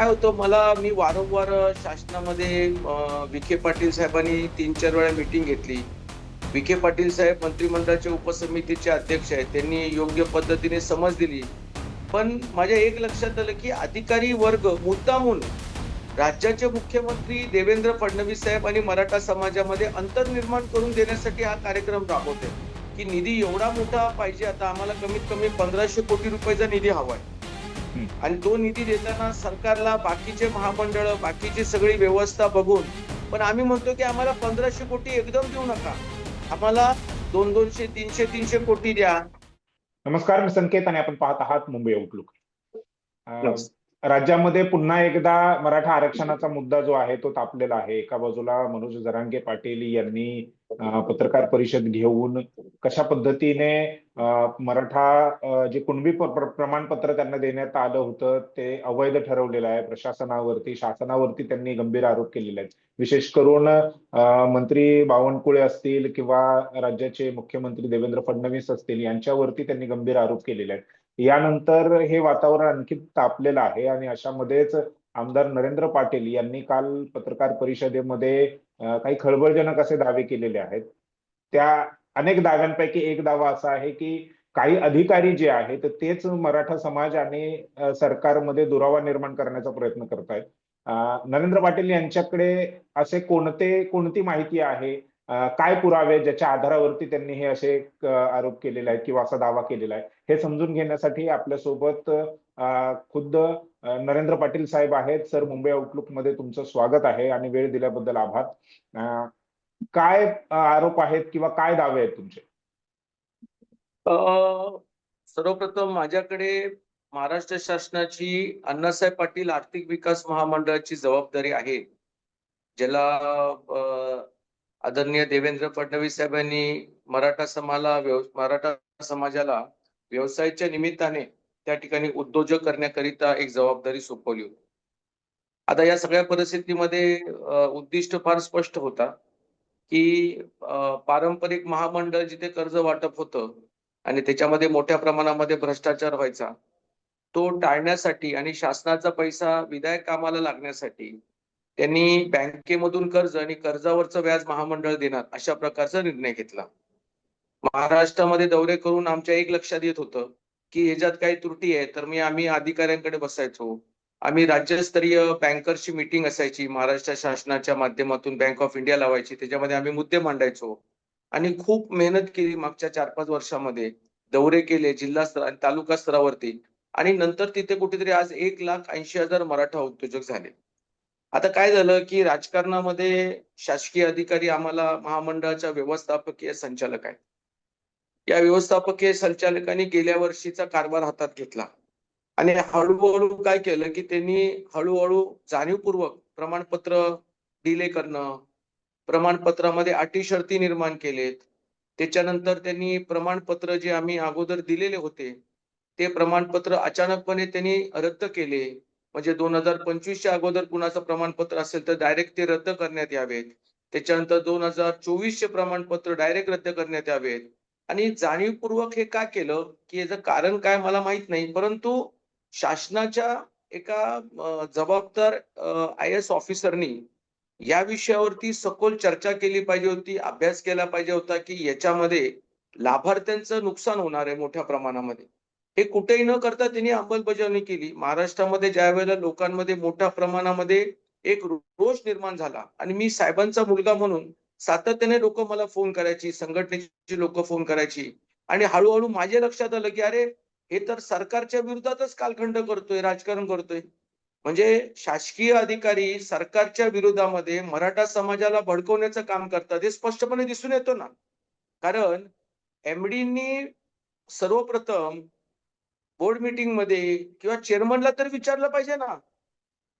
काय होतं मी वारंवार शासनामध्ये विखे पाटील साहेबांनी 3-4 वेळा मीटिंग घेतली. विखे पाटील साहेब मंत्रिमंडळाचे उपसमितीचे अध्यक्ष आहेत. त्यांनी योग्य पद्धतीने समज दिली. पण माझ्या एक लक्षात आलं, की अधिकारी वर्ग मुद्दामून राज्याचे मुख्यमंत्री देवेंद्र फडणवीस साहेब आणि मराठा समाजामध्ये अंतर निर्माण करून देण्यासाठी हा कार्यक्रम राबवते, की निधी एवढा मोठा पाहिजे. आता आम्हाला कमीत कमी 1500 कोटी रुपयाचा निधी हवाय. आणि तो निधी देताना सरकारला बाकीचे महामंडळ, बाकीची सगळी व्यवस्था बघून, पण आम्ही म्हणतो की आम्हाला 1500 कोटी एकदम देऊ नका. आम्हाला 200-200, 300 कोटी द्या. नमस्कार, मी संकेत आणि आपण पाहत आहात मुंबई आउटलुक. नमस्कार. राज्यामध्ये पुन्हा एकदा मराठा आरक्षणाचा मुद्दा जो आहे तो तापलेला आहे. एका बाजूला मनोज जरांगे पाटील यांनी पत्रकार परिषद घेऊन कशा पद्धतीने मराठा जे कुणबी प्रमाणपत्र त्यांना देण्यात आलं होतं ते अवैध ठरवलेलं आहे. प्रशासनावरती, शासनावरती त्यांनी गंभीर आरोप केलेले आहेत. विशेष करून मंत्री बावनकुळे असतील किंवा राज्याचे मुख्यमंत्री देवेंद्र फडणवीस असतील यांच्यावरती त्यांनी गंभीर आरोप केलेले आहेत. यानंतर हे वातावरण आणखी तापलेलं आहे आणि अशामध्येच आमदार नरेंद्र पाटील यांनी काल पत्रकार परिषदेमध्ये काही खळबळजनक असे दावे केलेले आहेत. त्या अनेक दाव्यांपैकी एक दावा असा आहे की काही अधिकारी जे आहेत तेच मराठा समाज आणि सरकारमध्ये दुरावा निर्माण करण्याचा प्रयत्न करतायत. नरेंद्र पाटील यांच्याकडे असे कोणती माहिती आहे, काय पुरावे ज्याच्या आधारावरती त्यांनी हे असे आरोप केलेले आहेत किंवा असा दावा केलेला आहे, हे समजून घेण्यासाठी आपल्यासोबत खुद्द नरेंद्र पाटील साहेब आहेत. सर, मुंबई आउटलुक मध्ये तुमचं स्वागत आहे आणि वेळ दिल्याबद्दल आभार. काय आरोप आहेत किंवा काय दावे आहेत तुमचे? सर्वप्रथम माझ्याकडे महाराष्ट्र शासनाची अण्णासाहेब पाटील आर्थिक विकास महामंडळाची जबाबदारी आहे, ज्याला आदरणीय देवेंद्र फडणवीस साहेबांनी मराठा समाजाला व्यवसायाच्या निमित्ताने त्या ठिकाणी उद्योजक करण्याकरिता एक जबाबदारी सोपवली होती. आता या सगळ्या परिस्थितीमध्ये उद्दिष्ट फार स्पष्ट होता की पारंपरिक महामंडळ जिथे कर्ज वाटप होतं आणि त्याच्यामध्ये मोठ्या प्रमाणामध्ये भ्रष्टाचार व्हायचा, तो टाळण्यासाठी आणि शासनाचा पैसा विधायक कामाला लागण्यासाठी त्यांनी बँकेमधून कर्ज आणि कर्जावरचं व्याज महामंडळ देणार अशा प्रकारचा निर्णय घेतला. महाराष्ट्रामध्ये दौरे करून आमच्या एक लक्षात येत होतं की याच्यात काही त्रुटी आहे, तर आम्ही अधिकाऱ्यांकडे बसायचो. आम्ही राज्यस्तरीय बँकर्सची मीटिंग असायची, महाराष्ट्र शासनाच्या माध्यमातून बँक ऑफ इंडिया लावायची, त्याच्यामध्ये आम्ही मुद्दे मांडायचो आणि खूप मेहनत केली. मागच्या 4-5 वर्षामध्ये दौरे केले जिल्हा स्तर आणि तालुका स्तरावरती, आणि नंतर तिथे कुठेतरी आज 1,80,000 मराठा उद्योजक झाले. आता काय झालं की राजकारणामध्ये शासकीय अधिकारी आम्हाला महामंडळाच्या व्यवस्थापकीय संचालक आहेत. या व्यवस्थापकीय संचालकांनी गेल्या वर्षीचा कारभार हातात घेतला आणि हळूहळू काय केलं की त्यांनी हळूहळू जाणीवपूर्वक प्रमाणपत्र डिले करणं, प्रमाणपत्रामध्ये अटी शर्ती निर्माण केलेत. त्याच्यानंतर त्यांनी प्रमाणपत्र जे आम्ही अगोदर दिलेले होते ते प्रमाणपत्र अचानकपणे त्यांनी रद्द केले. म्हणजे 2025च्या अगोदर कुणाचं प्रमाणपत्र असेल तर डायरेक्ट ते रद्द करण्यात यावेत. त्याच्यानंतर 2024चे प्रमाणपत्र डायरेक्ट रद्द करण्यात यावेत. आणि जाणीवपूर्वक हे का केलं की याचं कारण काय मला माहित नाही, परंतु शासनाच्या एका जबाबदार IAS ऑफिसरनी या विषयावरती सखोल चर्चा केली पाहिजे होती, अभ्यास केला पाहिजे होता की याच्यामध्ये लाभार्थ्यांचं नुकसान होणार आहे मोठ्या प्रमाणामध्ये. हे कुठेही न करता त्यांनी अंमलबजावणी केली. महाराष्ट्रामध्ये ज्या वेळेला लोकांमध्ये मोठ्या प्रमाणामध्ये एक रोष निर्माण झाला आणि मी साहेबांचा मुलगा म्हणून सातत्याने लोक मला फोन करायची, संघटनेची लोक फोन करायची, आणि हळूहळू माझ्या लक्षात आलं की अरे, हे तर सरकारच्या विरोधातच कालखंड करतोय, राजकारण करतोय. म्हणजे शासकीय अधिकारी सरकारच्या विरोधामध्ये मराठा समाजाला भडकवण्याचं काम करतात, हे स्पष्टपणे दिसून येतो ना. कारण MDनी सर्वप्रथम बोर्ड मीटिंग मध्ये किंवा चेअरमनला तर विचारलं पाहिजे ना,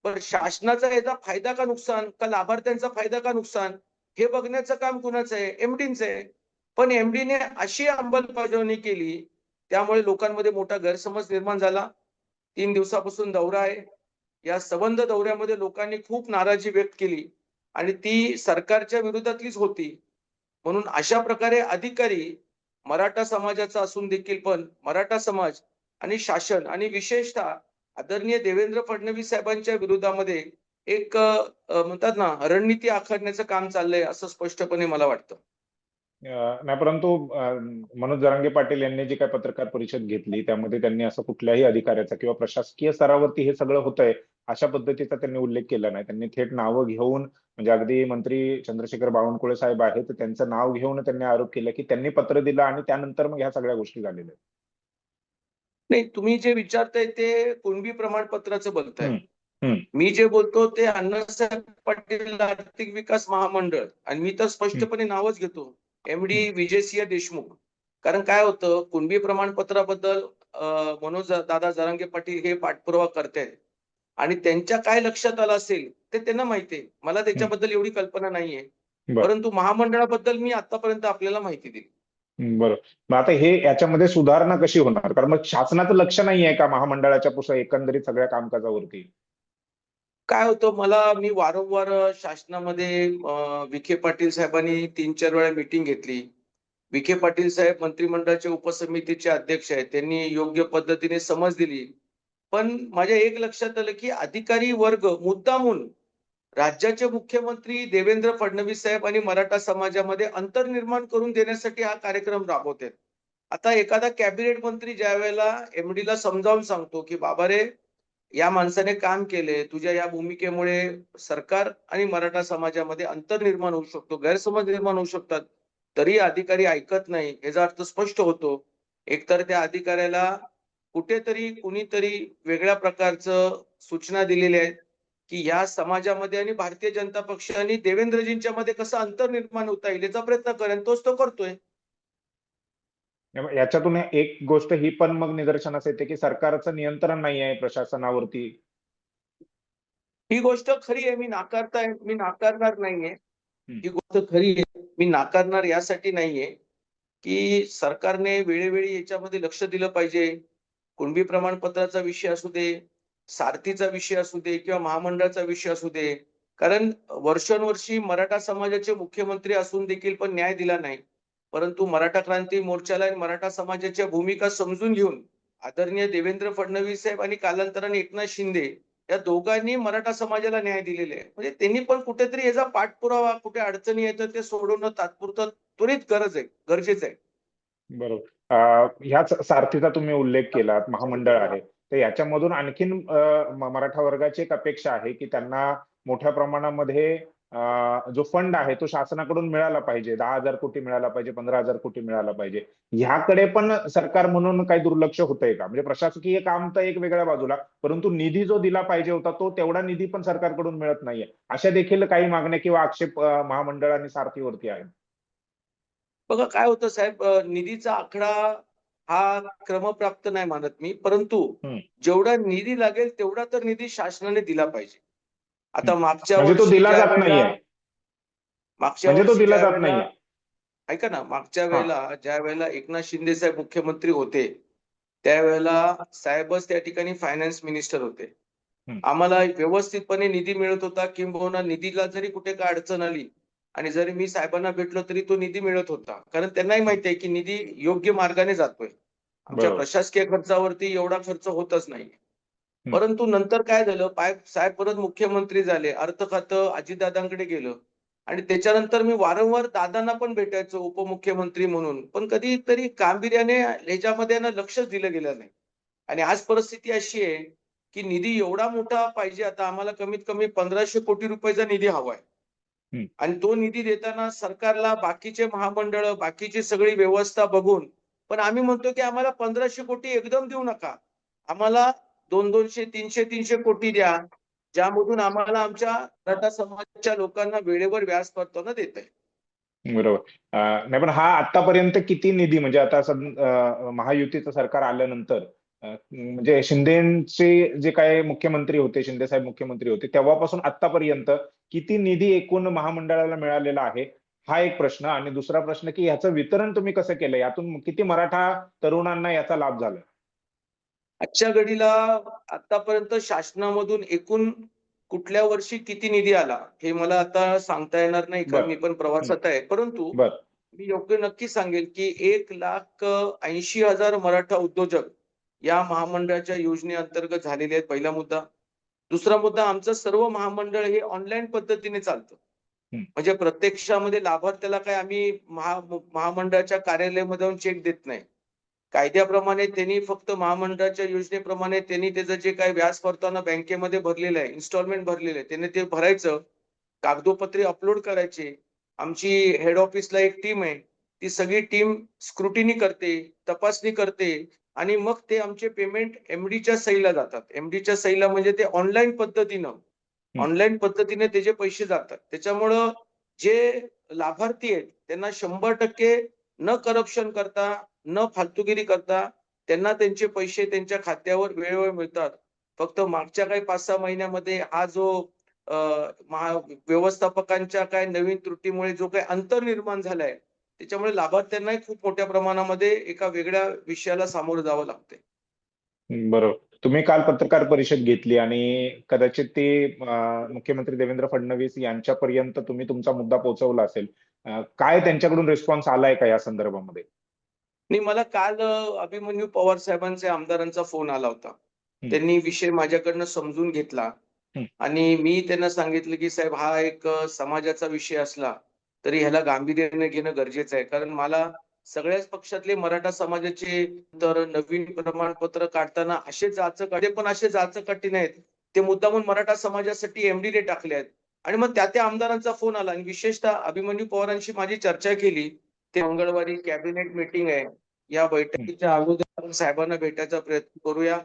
पण शासनाचा याचा फायदा का नुकसान, का लाभार्थ्यांचा फायदा का नुकसान, हे बघण्याचं काम कुणाचं आहे? MDचं आहे. पण MDने अशी अंमलबजावणी केली, त्यामुळे लोकांमध्ये मोठा गैरसमज निर्माण झाला. 3 दिवसापासून दौरा आहे. या संबंध दौऱ्यामध्ये लोकांनी खूप नाराजी व्यक्त केली आणि ती सरकारच्या विरोधातलीच होती. म्हणून अशा प्रकारे अधिकारी मराठा समाजाचा असून देखील पण मराठा समाज आणि शासन आणि विशेषतः आदरणीय देवेंद्र फडणवीस साहेबांच्या विरोधामध्ये एक म्हणतात ना रणनीती आखण्याचं काम चाललंय असं स्पष्टपणे मला वाटतं. नाही, परंतु मनोज जरांगे पाटील यांनी जी काही पत्रकार परिषद घेतली त्यामध्ये त्यांनी असं कुठल्याही अधिकाऱ्याचा किंवा प्रशासकीय स्तरावरती हे सगळं होतंय अशा पद्धतीचा त्यांनी उल्लेख केला नाही. त्यांनी थेट नावं घेऊन, म्हणजे अगदी मंत्री चंद्रशेखर बावनकुळे साहेब आहेत त्यांचं नाव घेऊन त्यांनी आरोप केला की त्यांनी पत्र दिलं आणि त्यानंतर मग ह्या सगळ्या गोष्टी झालेल्या आहेत. नाही, तुम्ही जे विचारताय ते कुणबी प्रमाणपत्राचं बोलताय. हम्म, हम्म, मी जे बोलतो ते अण्णासाहेब पाटील आर्थिक विकास महामंडळ, आणि मी तर हम्म, स्पष्टपणे नावच घेतो, MD हम्म, विजयसिंह देशमुख. कारण काय होतं, कुणबी प्रमाणपत्राबद्दल मनोज दादा जरांगे पाटील हे पाठपुरावा करतायत आणि त्यांच्या काय लक्षात आलं असेल ते त्यांना माहिती आहे. मला हम्म. त्याच्याबद्दल एवढी कल्पना नाहीये. बरं. परंतु महामंडळाबद्दल मी आतापर्यंत आपल्याला माहिती दिली. बरोबर. मग आता हे याच्यामध्ये सुधारणा कशी होणार? कारण मग शासनाचं लक्ष नाही आहे का महामंडळाच्या एकंदरीत सगळ्या कामकाजावरती? काय होतं, मी वारंवार शासनामध्ये विखे पाटील साहेबांनी 3-4 वेळा मीटिंग घेतली. विखे पाटील साहेब मंत्रिमंडळाचे उपसमितीचे अध्यक्ष आहेत. त्यांनी योग्य पद्धतीने समज दिली. पण माझ्या एक लक्षात आलं, की अधिकारी वर्ग मुद्दामून राज्याचे मुख्यमंत्री देवेंद्र फडणवीस साहेब आणि मराठा समाजामध्ये अंतर निर्माण करून देण्यासाठी हा कार्यक्रम राबवतात. आता एखादा कॅबिनेट मंत्री ज्यावेळेला MD ला समजावून सांगतो, की "बाबा रे, या माणसाने काम केले. तुझ्या या भूमिकेमुळे सरकार आणि मराठा समाजामध्ये अंतर निर्माण होऊ शकतो, गैरसमज निर्माण होऊ शकतात." तरी अधिकारी ऐकत नाही. याचा अर्थ स्पष्ट होतो. एकतर त्या अधिकाऱ्याला कुठेतरी कुणीतरी वेगळ्या प्रकारचं सूचना दिलेल्या आहेत, की या समाजामध्ये आणि भारतीय जनता पक्ष आणि देवेंद्रजींच्या मध्ये कसं अंतर निर्माण होता येईल याचा प्रयत्न करेन. तोच तो करतोय. त्यामुळे याच्यातून एक गोष्ट ही पण मग निदर्शनास येते की सरकारचं नियंत्रण नाही आहे प्रशासनावरती. ही गोष्ट खरी आहे. मी नाकारणार नाहीये. हम्म, ही गोष्ट खरी आहे. मी नाकारणार यासाठी नाहीये, की सरकारने वेळोवेळी याच्यामध्ये लक्ष दिलं पाहिजे. कुणबी प्रमाणपत्राचा विषय असू दे, सारथीचा विषय असू दे किंवा महामंडळाचा विषय असू दे. कारण वर्षोनवर्षी मराठा समाजाचे मुख्यमंत्री असून देखील पण न्याय दिला नाही. परंतु मराठा क्रांती मोर्चाला आणि मराठा समाजाच्या भूमिका समजून घेऊन आदरणीय देवेंद्र फडणवीस साहेब आणि कालांतराने एकनाथ शिंदे या दोघांनी मराठा समाजाला न्याय दिलेले आहे. म्हणजे त्यांनी पण कुठेतरी याचा पाठपुरावा, कुठे अडचणी येतात ते सोडवणं तात्पुरतं त्वरित गरजेचं आहे. बरोबर. ह्याच सारथीचा तुम्ही उल्लेख केलात, महामंडळ आहे. तर याच्यामधून आणखीन मराठा वर्गाची एक अपेक्षा आहे की त्यांना मोठ्या प्रमाणामध्ये जो फंड आहे तो शासनाकडून मिळाला पाहिजे. 10,000 कोटी मिळाला पाहिजे, 15,000 कोटी मिळाला पाहिजे. ह्याकडे पण सरकार म्हणून काही दुर्लक्ष होतंय का? म्हणजे प्रशासकीय काम तर एक वेगळ्या बाजूला, परंतु निधी जो दिला पाहिजे होता तो तेवढा निधी पण सरकारकडून मिळत नाहीये. अशा देखील काही मागण्या किंवा आक्षेप महामंडळ आणि सारथीवरती आहेत. बघा काय होतं साहेब, निधीचा आकडा हा क्रमप्राप्त नाही मानत मी. परंतु हम्म, जेवढा निधी लागेल तेवढा तर निधी शासनाने दिला पाहिजे. आता हम्म. म्हणजे तो दिला जात नाहीये. मागच्या म्हणजे तो वर्षी दिला ज्या जात वेळेला नाहीये. ऐका ना, मागच्या हा. वेळेला ज्या वेळेला एकनाथ शिंदे साहेब मुख्यमंत्री होते, त्यावेळेला साहेबच त्या ठिकाणी फायनान्स मिनिस्टर होते. हम्म, आम्हाला व्यवस्थितपणे निधी मिळत होता, किंबहुना निधीला जरी कुठे काय अडचण आली आणि जरी मी साहेबांना भेटलो तरी तो निधी मिळत होता. कारण त्यांनाही माहिती आहे की निधी योग्य मार्गाने जातोय. आमच्या बरोबर. प्रशासकीय खर्चावरती एवढा खर्च होतच नाही. हम्म, परंतु नंतर काय झालं, साहेब परत मुख्यमंत्री झाले, अर्थ खातं अजितदादांकडे गेलं आणि त्याच्यानंतर मी वारंवार दादांना पण भेटायचो उपमुख्यमंत्री म्हणून. पण कधीतरी गांभीर्याने ह्याच्यामध्ये ना लक्षच दिलं गेलं नाही. आणि आज परिस्थिती अशी आहे, की निधी एवढा मोठा पाहिजे. आता आम्हाला कमीत कमी 1,500 कोटी रुपयाचा निधी हवाय. हम्म. आणि तो निधी देताना सरकारला बाकीचे महामंडळ, बाकीची सगळी व्यवस्था बघून, पण आम्ही म्हणतो की आम्हाला 1,500 कोटी एकदम देऊ नका. आम्हाला 200-200, 300-300 कोटी द्या, ज्यामधून आम्हाला आमच्या मराठा समाजाच्या लोकांना वेळेवर व्याज परतावा देता येईल. बरोबर. नाही, पण हा आतापर्यंत किती निधी, म्हणजे आता महायुतीचं सरकार आल्यानंतर म्हणजे शिंदेचे जे काय मुख्यमंत्री होते, शिंदे साहेब मुख्यमंत्री होते, तेव्हापासून आतापर्यंत किती निधी एकूण महामंडळाला मिळालेला आहे, हा एक प्रश्न. आणि दुसरा प्रश्न की ह्याचं वितरण तुम्ही कसं केलं, यातून किती मराठा तरुणांना याचा लाभ झाला? आजच्या घडीला आतापर्यंत शासनामधून एकूण कुठल्या वर्षी किती निधी आला हे मला आता सांगता येणार नाही, कारण बर. मी पण प्रवासात आहे. परंतु बर. मी योग्य नक्की सांगेल की 1,80,000 मराठा उद्योजक या महामंडळाच्या योजनेअंतर्गत झालेले आहेत, पहिला मुद्दा. दुसरा मुद्दा, आमचं सर्व महामंडळ हे ऑनलाईन पद्धतीने चालतं. म्हणजे प्रत्यक्षामध्ये लाभार्थ्याला काय आम्ही महामंडळाच्या कार्यालयामध्ये जाऊन चेक देत नाही. कायद्याप्रमाणे त्यांनी फक्त महामंडळाच्या योजनेप्रमाणे त्यांनी त्याचं जे काही व्याज परताना बँकेमध्ये भरलेलं आहे, इन्स्टॉलमेंट भरलेलं आहे, त्याने ते भरायचं, कागदोपत्री अपलोड करायचे. आमची हेड ऑफिसला एक टीम आहे, ती सगळी टीम स्क्रुटिनी करते, तपासणी करते आणि मग ते आमचे पेमेंट एमडीच्या सहीला जातात. एमडीच्या सहीला म्हणजे ते ऑनलाईन पद्धतीने त्याचे पैसे जातात. त्याच्यामुळं जे लाभार्थी आहेत त्यांना 100% न करप्शन करता, न फालतूगिरी करता त्यांना त्यांचे पैसे त्यांच्या खात्यावर वेळोवेळी मिळतात. फक्त मागच्या काही 5-6 महिन्यामध्ये हा जो व्यवस्थापकांच्या काय नवीन त्रुटीमुळे जो काही अंतर निर्माण झालाय, त्याच्यामुळे लाभार्थ्यांनाही खूप मोठ्या प्रमाणामध्ये एका वेगळ्या विषयाला सामोरं जावं लागतंय. बरोबर. तुम्ही काल पत्रकार परिषद घेतली आणि कदाचित ती मुख्यमंत्री देवेंद्र फडणवीस यांच्यापर्यंत तुम्ही तुमचा मुद्दा पोहोचवला असेल. काय त्यांच्याकडून रिस्पॉन्स आलाय का या संदर्भामध्ये? नाही, मला काल अभिमन्यू पवार साहेबांचे आमदारांचा फोन आला होता. त्यांनी विषय माझ्याकडनं समजून घेतला आणि मी त्यांना सांगितलं की साहेब, हा एक समाजाचा विषय असला तरी ह्याला गांभीर्याने घेणं गरजेचं आहे. कारण मला सगळ्याच पक्षातले मराठा समाजाचे तर नवीन प्रमाणपत्र काढताना असे जाचक, पण असे जाचकाटी नाहीत, ते मुद्दामून मराठा समाजासाठी एमडीने टाकले आहेत. आणि मग त्या आमदारांचा फोन आला आणि विशेषतः अभिमन्यू पवारांशी माझी चर्चा केली. ते मंगळवारी कॅबिनेट मीटिंग आहे, या बैठकीच्या अगोदर साहेबांना भेटायचा प्रयत्न करूया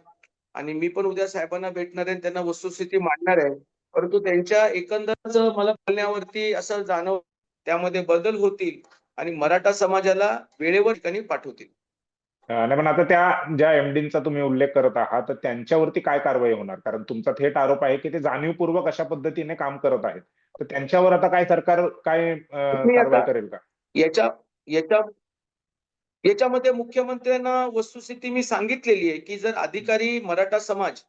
आणि मी पण उद्या साहेबांना भेटणार आहे, त्यांना वस्तुस्थिती मांडणार आहे. परंतु त्यांच्या एकंदरच मला बोलण्यावरती असं जाणवलं, त्यामध्ये बदल होतील आणि मराठा समाजाला वेळेवर ठिकाणी पाठवतील. नाही, पण आता त्या ज्या एमडींचा तुम्ही उल्लेख करत आहात, तर त्यांच्यावरती काय कारवाई होणार? कारण तुमचा थेट आरोप आहे की ते जाणीवपूर्वक अशा पद्धतीने काम करत आहेत. तर त्यांच्यावर आता काय सरकार काय मी कारवाई आता करेल का? याच्या याच्या याच्यामध्ये मुख्यमंत्र्यांना वस्तुस्थिती मी सांगितलेली आहे की जर अधिकारी मराठा समाज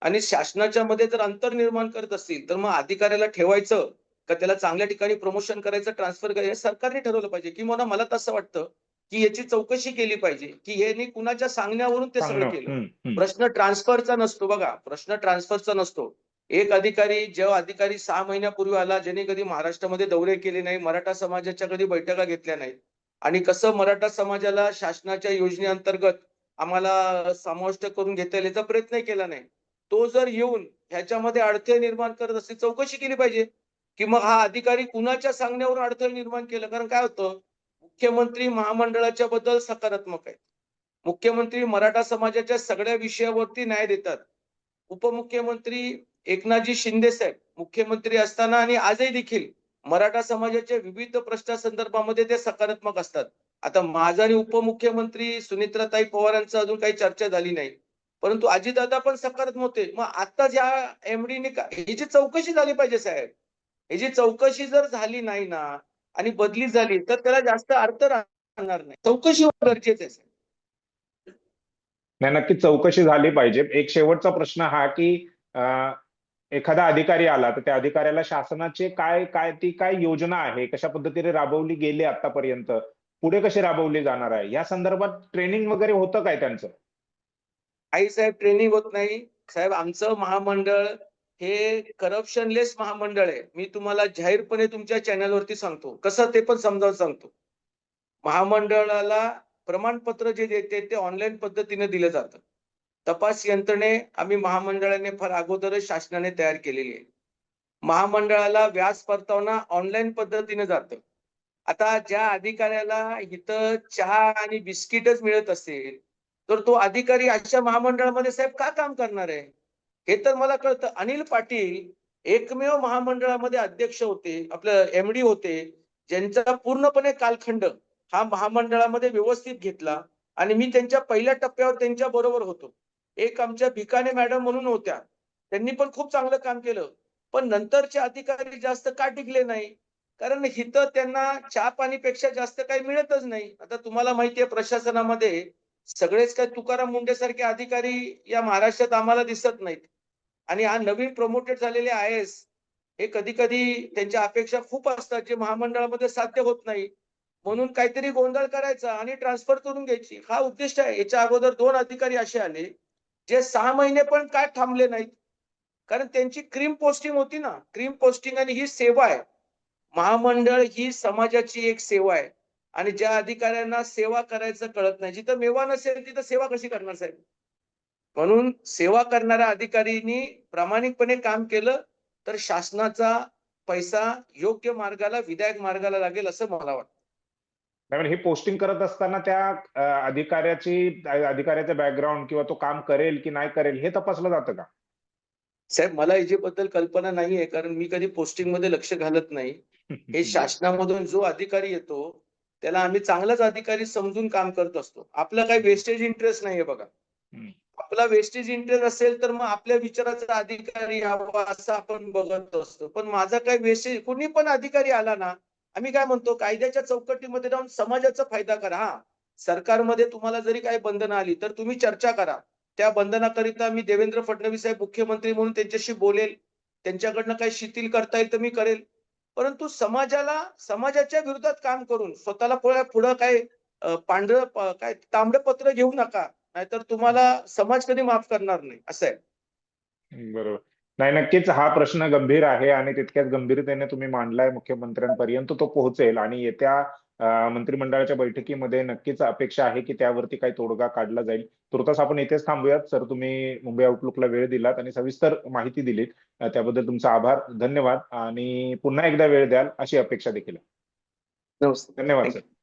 आणि शासनाच्या मध्ये जर अंतर निर्माण करत असतील तर मग अधिकाऱ्याला ठेवायचं का त्याला चांगल्या ठिकाणी प्रमोशन करायचं, ट्रान्सफर करायचं, हे सरकारने ठरवलं पाहिजे. किंवा मला तसं वाटतं की याची चौकशी केली पाहिजे की यांनी कुणाच्या सांगण्यावरून ते सगळं केलं. प्रश्न ट्रान्सफरचा नसतो बघा, प्रश्न ट्रान्सफरचा नसतो. एक अधिकारी, जेव्हा अधिकारी 6 महिन्यापूर्वी आला, ज्याने कधी महाराष्ट्रामध्ये दौरे केले नाही, मराठा समाजाच्या कधी बैठका घेतल्या नाहीत आणि कसं मराठा समाजाला शासनाच्या योजनेअंतर्गत आम्हाला समाविष्ट करून घेता येईल याचा प्रयत्न केला नाही, तो जर येऊन ह्याच्यामध्ये अडथळे निर्माण करत असेल, चौकशी केली पाहिजे की मग हा अधिकारी कुणाच्या सांगण्यावरून अडथळे निर्माण केलं. कारण काय होतं, मुख्यमंत्री महामंडळाच्या बद्दल सकारात्मक आहेत, मुख्यमंत्री मराठा समाजाच्या सगळ्या विषयावरती न्याय देतात. उपमुख्यमंत्री एकनाथजी शिंदे साहेब मुख्यमंत्री असताना आणि आजही देखील मराठा समाजाच्या विविध प्रश्नासंदर्भामध्ये ते सकारात्मक असतात. आता माझा आणि उपमुख्यमंत्री सुनेत्राताई पवारांचं अजून काही चर्चा झाली नाही, परंतु अजितदादा पण सकारात्मक होते. मग आता ज्या एमडीने ह्याची चौकशी झाली पाहिजे साहेब. ह्याची चौकशी जर झाली नाही ना आणि बदली झाली तर त्याला जास्त अर्थ राहणार नाही. चौकशी गरजेचं आहे. नाही, नक्की चौकशी झाली पाहिजे. एक शेवटचा प्रश्न हा की एखादा अधिकारी आला तर त्या अधिकाऱ्याला शासनाचे काय योजना आहे, कशा पद्धतीने राबवली गेली आतापर्यंत, पुढे कशी राबवली जाणार आहे, या संदर्भात ट्रेनिंग वगैरे होतं काय त्यांचं? आई साहेब, ट्रेनिंग होत नाही साहेब. आमचं महामंडळ हे करप्शनलेस महामंडळ आहे. मी तुम्हाला जाहीरपणे तुमच्या चॅनलवरती सांगतो, कसं ते पण समजावून सांगतो. महामंडळाला प्रमाणपत्र जे देते ते ऑनलाईन पद्धतीने दिलं जातं. तपास यंत्रणे आम्ही महामंडळाने फार अगोदरच शासनाने तयार केलेली आहे. महामंडळाला व्याज परतावना ऑनलाईन पद्धतीने जातं. आता ज्या अधिकाऱ्याला इथं चहा आणि बिस्किटच मिळत असेल तर तो अधिकारी अशा महामंडळामध्ये साहेब का काम करणार आहे? हे तर मला कळतं. अनिल पाटील एकमेव महामंडळामध्ये अध्यक्ष होते, आपलं एमडी होते, ज्यांचा पूर्णपणे कालखंड हा महामंडळामध्ये व्यवस्थित घेतला आणि मी त्यांच्या पहिल्या टप्प्यावर त्यांच्या बरोबर होतो. एक आमच्या भिकाणे मॅडम म्हणून होत्या, त्यांनी पण खूप चांगलं काम केलं. पण नंतरचे अधिकारी जास्त का टिकले नाही? कारण इथं त्यांना चहा पाणीपेक्षा जास्त काही मिळतच नाही. आता तुम्हाला माहितीये प्रशासनामध्ये सगळेच काय तुकाराम मुंडे सारखे अधिकारी या महाराष्ट्रात आम्हाला दिसत नाहीत. आणि हा नवीन प्रमोटेड झालेले IAS हे कधी कधी त्यांच्या अपेक्षा खूप असतात जे महामंडळामध्ये साध्य होत नाही. म्हणून काहीतरी गोंधळ करायचा आणि ट्रान्सफर करून घ्यायची, हा उद्दिष्ट आहे. याच्या अगोदर 2 अधिकारी असे आले जे 6 महिने पण का थांबले नाहीत, कारण त्यांची क्रीम पोस्टिंग होती ना. क्रीम पोस्टिंग आणि ही सेवा आहे. महामंडळ ही समाजाची एक सेवा आहे आणि ज्या अधिकाऱ्यांना सेवा करायचं कळत नाही, जिथं मेवा नसेल तिथं सेवा कशी करणार साहेब? म्हणून सेवा करणाऱ्या अधिकाऱ्यांनी प्रामाणिकपणे काम केलं तर शासनाचा पैसा योग्य मार्गाला, विधायक मार्गाला लागेल असं मला वाटतं. नाही पण ही पोस्टिंग करत असताना त्या अधिकाऱ्याचा बॅकग्राऊंड किंवा तो काम करेल की नाही करेल हे तपासलं जातं का? साहेब मला याच्याबद्दल कल्पना नाहीये, कारण मी कधी पोस्टिंग मध्ये लक्ष घालत नाही. हे शासनामधून जो अधिकारी येतो त्याला आम्ही चांगलाच अधिकारी समजून काम करत असतो. आपला काही वेस्टेज इंटरेस्ट नाहीये बघा. हम्म. आपला वेस्टेज इंटरेस्ट असेल तर मग आपल्या विचाराचा अधिकारी यावा असं आपण बघत असतो. पण माझा काही वेस्टेज, कुणी पण अधिकारी आला ना, आम्ही काय म्हणतो, कायद्याच्या चौकटीमध्ये राहून समाजाचा फायदा करा. हा, सरकारमध्ये तुम्हाला जरी काही बंधनं आली तर तुम्ही चर्चा करा. त्या बंधनाकरिता मी देवेंद्र फडणवीस साहेब मुख्यमंत्री म्हणून त्यांच्याशी बोलेल. त्यांच्याकडनं काही शिथिल करता येईल तर मी करेल. परंतु समाजाच्या विरोधात काम करून स्वतःला पुढं काय पांढरं काय तांबडं पत्र घेऊ नका. नाहीतर तुम्हाला समाज कधी माफ करणार नाही, असं आहे. बरोबर. नाही, नक्कीच हा प्रश्न गंभीर आहे आणि तितक्याच गंभीरतेने तुम्ही मांडलाय. मुख्यमंत्र्यांपर्यंत तो पोहोचेल आणि येत्या मंत्रिमंडळाच्या बैठकीमध्ये नक्कीच अपेक्षा आहे की त्यावरती काही तोडगा काढला जाईल. तुर्तास आपण इथेच थांबूयात सर. तुम्ही मुंबई आउटलुकला वेळ दिलात आणि सविस्तर माहिती दिलीत, त्याबद्दल तुमचा आभार, धन्यवाद. आणि पुन्हा एकदा वेळ द्याल अशी अपेक्षा देखील आहे. नमस्ते. धन्यवाद Thank you. सर.